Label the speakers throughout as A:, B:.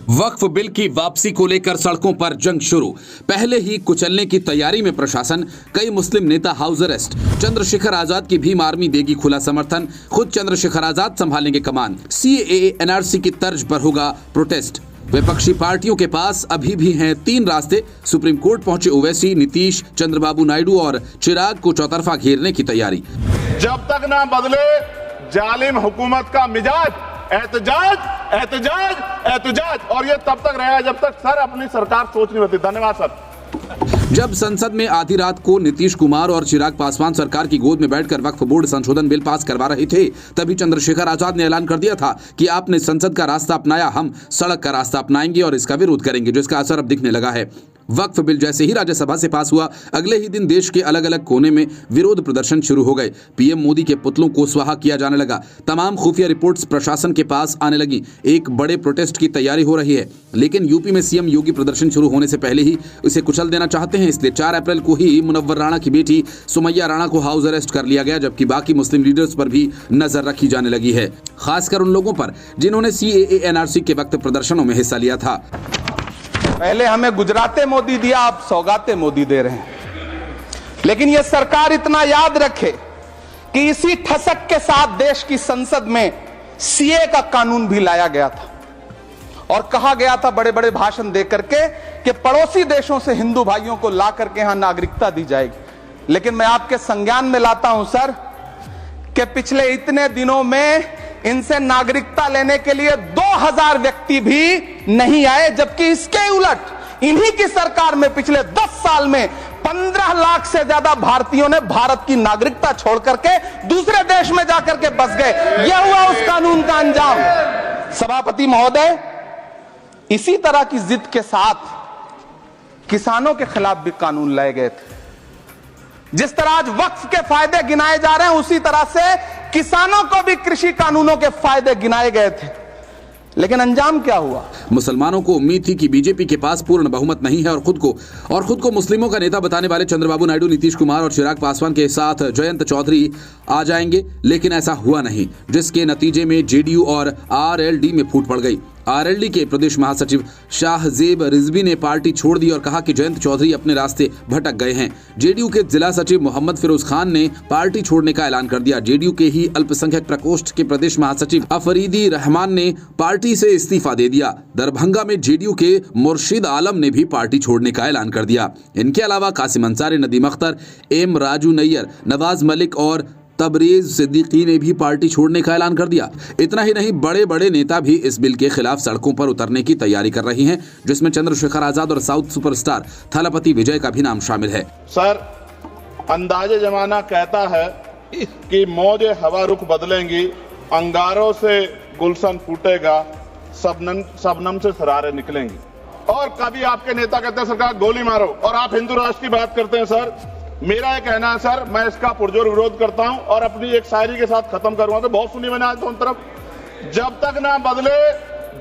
A: वक्फ bill की वापसी को लेकर सड़कों पर जंग शुरू। पहले ही कुचलने की तैयारी में प्रशासन। कई मुस्लिम नेता हाउस अरेस्ट। चंद्रशेखर आजाद की भीम आर्मी देगी खुला समर्थन। खुद चंद्रशेखर आजाद संभालेंगे कमान। सीएए एनआरसी की तर्ज पर होगा प्रोटेस्ट। विपक्षी पार्टियों के पास अभी भी हैं 3 रास्ते। सुप्रीम कोर्ट पहुंचे ओवैसी, नीतीश, चंद्रबाबू नायडू और चिराग को चौतरफा घेरने की तैयारी।
B: जब तक ना बदले जालिम हुकूमत का मिजाज, एहतजाज एहतजाज एहतजाज, और ये तब तक रहेगा जब तक सर अपनी सरकार सोच नहीं होती। धन्यवाद सर।
A: जब संसद में आधी रात को नीतीश कुमार और चिराग पासवान सरकार की गोद में बैठकर वक्फ बोर्ड संशोधन बिल पास करवा रहे थे, तभी चंद्रशेखर आजाद ने ऐलान कर दिया था कि आपने संसद का रास्ता अपनाया, हम सड़क का रास्ता अपनाएंगे और इसका विरोध करेंगे, जिसका असर अब दिखने लगा है। वक्फ बिल जैसे ही राज्यसभा से पास हुआ, अगले ही दिन देश के अलग अलग कोने में विरोध प्रदर्शन शुरू हो गए। पीएम मोदी के पुतलों को स्वाहा किया जाने लगा। तमाम खुफिया रिपोर्ट्स प्रशासन के पास आने लगी। एक बड़े प्रोटेस्ट की तैयारी हो रही है, लेकिन यूपी में सीएम योगी प्रदर्शन शुरू होने से पहले ही उसे कुचल देना चाहते हैं। इसलिए 4 अप्रैल को ही मुनव्वर राणा की बेटी सुमैया राणा को हाउस अरेस्ट कर लिया गया, जबकि बाकी मुस्लिम लीडर्स पर भी नजर रखी जाने लगी है, खासकर उन लोगों पर जिन्होंने सीएए एनआरसी के वक्त प्रदर्शनों में हिस्सा लिया था।
C: पहले हमें गुजराते मोदी दिया, अब सौगाते मोदी दे रहे हैं। लेकिन यह सरकार इतना याद रखे कि इसी ठसक के साथ देश की संसद में सीए का कानून भी लाया गया था और कहा गया था बड़े बड़े भाषण देकर के कि पड़ोसी देशों से हिंदू भाइयों को ला करके यहां नागरिकता दी जाएगी। लेकिन मैं आपके संज्ञान में लाता हूं सर कि पिछले इतने दिनों में इनसे नागरिकता लेने के लिए 2000 व्यक्ति भी नहीं आए, जबकि इसके उलट इन्हीं की सरकार में पिछले 10 साल में 15 लाख से ज्यादा भारतीयों ने भारत की नागरिकता छोड़ करके दूसरे देश में जाकर के बस गए। यह हुआ उस कानून का अंजाम। सभापति महोदय, इसी तरह की जिद के साथ किसानों के खिलाफ भी कानून लाए गए थे। जिस तरह आज वक्फ के फायदे गिनाए जा रहे हैं, उसी तरह से किसानों को भी कृषि कानूनों के फायदे गिनाए गए थे। लेकिन अंजाम क्या हुआ?
A: मुसलमानों को उम्मीद थी कि बीजेपी के पास पूर्ण बहुमत नहीं है और खुद को मुस्लिमों का नेता बताने वाले चंद्रबाबू नायडू, नीतीश कुमार और चिराग पासवान के साथ जयंत चौधरी आ जाएंगे। लेकिन ऐसा हुआ नहीं, जिसके नतीजे में जेडीयू और आरएलडी में फूट पड़ गई। आरएलडी के प्रदेश महासचिव शाहजेब रिजवी ने पार्टी छोड़ दी और कहा कि जयंत चौधरी अपने रास्ते भटक गए हैं। जेडीयू के जिला सचिव मोहम्मद फिरोज खान ने पार्टी छोड़ने का ऐलान कर दिया। जेडीयू के ही अल्पसंख्यक प्रकोष्ठ के प्रदेश महासचिव अफरीदी रहमान ने पार्टी से इस्तीफा दे दिया। दरभंगा में जेडीयू के मुर्शिद आलम ने भी पार्टी छोड़ने का ऐलान कर दिया। इनके अलावा कासिम अंसारी, नदीम अख्तर, एम राजू नैयर, नवाज मलिक और तबरेज सिद्दीकी ने भी पार्टी छोड़ने का ऐलान कर दिया। इतना ही नहीं, बड़े बड़े नेता भी इस बिल के खिलाफ सड़कों पर उतरने की तैयारी कर रही हैं, जिसमें चंद्रशेखर आजाद और साउथ सुपरस्टार थलपति विजय का भी नाम शामिल है।
B: सर, अंदाजे जमाना कहता है कि मौजे हवा रुख बदलेंगी, अंगारों से गुलशन फूटेगा, शबनम से सरारे निकलेंगी। और कभी आपके नेता कहते हैं सरकार गोली मारो, और आप हिंदू राष्ट्र की बात करते हैं। सर, मेरा यह कहना है सर, मैं इसका पुरजोर विरोध करता हूं और अपनी एक शायरी के साथ खत्म करूंगा। तो बहुत सुनी मैंने आज दोनों तरफ। जब तक ना बदले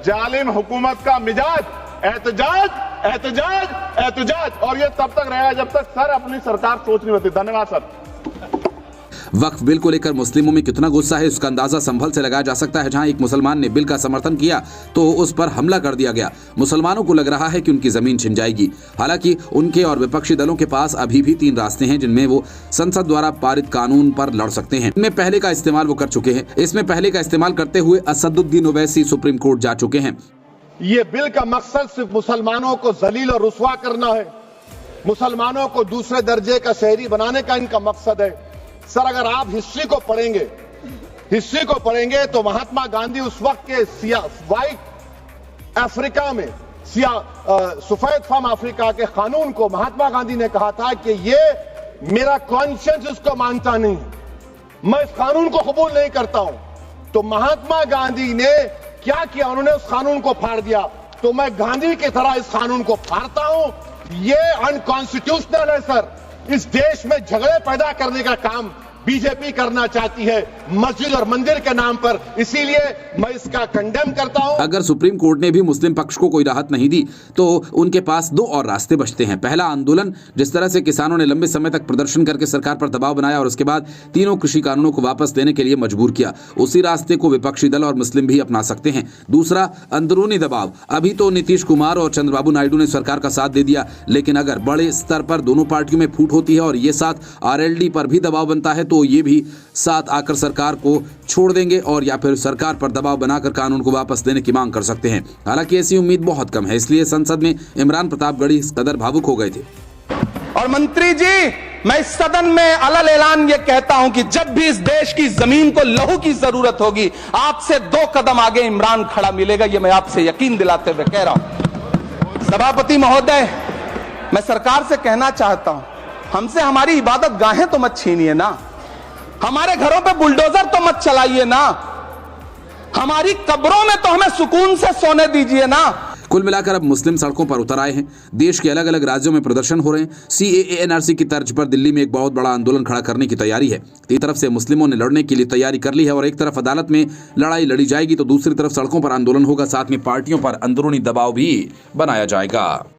B: जालिम हुकूमत का मिजाज, एहतजाज एहतजाज एहतजाज, और ये तब तक रहेगा जब तक सर अपनी सरकार सोच नहीं होती। धन्यवाद सर।
A: वक्फ बिल को लेकर मुस्लिमों में कितना गुस्सा है, उसका अंदाजा संभल से लगाया जा सकता है। जहां एक मुसलमान ने बिल का समर्थन किया तो उस पर हमला कर दिया गया। मुसलमानों को लग रहा है कि उनकी जमीन छिन जाएगी। हालांकि उनके और विपक्षी दलों के पास अभी भी 3 रास्ते हैं, जिनमें वो संसद द्वारा पारित कानून पर लड़ सकते हैं। इनमें पहले का इस्तेमाल वो कर चुके हैं। इसमें पहले का इस्तेमाल करते हुए असदुद्दीन ओवैसी सुप्रीम कोर्ट जा चुके हैं।
D: ये बिल का मकसद सिर्फ मुसलमानों को जलील और रुस्वा करना है, मुसलमानों को दूसरे दर्जे का शहरी बनाने का इनका मकसद है। सर, अगर आप हिस्ट्री को पढ़ेंगे तो महात्मा गांधी उस वक्त के व्हाइट अफ्रीका में सफेद फम अफ्रीका के कानून को महात्मा गांधी ने कहा था कि ये मेरा कॉन्शियंस इसको मानता नहीं है, मैं इस कानून को कबूल नहीं करता हूं। तो महात्मा गांधी ने क्या किया? उन्होंने उस कानून को फाड़ दिया। तो मैं गांधी की तरह इस कानून को फाड़ता हूं। ये अनकॉन्स्टिट्यूशनल है सर। इस देश में झगड़े पैदा करने का काम बीजेपी करना चाहती है मस्जिद और मंदिर के नाम पर। इसीलिए मैं इसका कंडेम करता हूं।
A: अगर सुप्रीम कोर्ट ने भी मुस्लिम पक्ष को कोई राहत नहीं दी तो उनके पास दो और रास्ते बचते हैं। पहला, आंदोलन, जिस तरह से किसानों ने लंबे समय तक प्रदर्शन करके सरकार पर दबाव बनाया और उसके बाद तीनों कृषि कानूनों को वापस लेने के लिए मजबूर किया, उसी रास्ते को विपक्षी दल और मुस्लिम भी अपना सकते हैं। दूसरा, अंदरूनी दबाव। अभी तो नीतीश कुमार और चंद्रबाबू नायडू ने सरकार का साथ दे दिया, लेकिन अगर बड़े स्तर पर दोनों पार्टियों में फूट होती है और ये साथ आरएलडी पर भी दबाव बनता है तो ये भी साथ आकर सरकार को छोड़ देंगे और या फिर सरकार पर दबाव बनाकर कानून को वापस लेने की मांग कर सकते हैं। हालांकि ऐसी उम्मीद बहुत कम है, इसलिए संसद में इमरान प्रतापगढ़ी इस कदर भावुक हो गए थे।
C: और मंत्री जी, मैं इस सदन में अलग ऐलान ये कहता हूं कि जब भी इस देश की जमीन को लहू की जरूरत होगी, आपसे 2 कदम आगे इमरान खड़ा मिलेगा, ये मैं आपसे यकीन दिलाते हुए कह रहा हूं। सभापति महोदय, मैं सरकार से कहना चाहता हूं, हमसे हमारी इबादत गाहें तो मत छीनिए ना, हमारे घरों पे बुलडोजर तो मत चलाइए ना, हमारी कब्रों में तो हमें सुकून से सोने दीजिए ना।
A: कुल मिलाकर अब मुस्लिम सड़कों पर उतर आए हैं। देश के अलग अलग राज्यों में प्रदर्शन हो रहे हैं। CAA NRC की तर्ज पर दिल्ली में एक बहुत बड़ा आंदोलन खड़ा करने की तैयारी है। एक तरफ से मुस्लिमों ने लड़ने के लिए तैयारी कर ली है और एक तरफ अदालत में लड़ाई लड़ी जाएगी तो दूसरी तरफ सड़कों पर आंदोलन होगा। साथ में पार्टियों पर अंदरूनी दबाव भी बनाया जाएगा।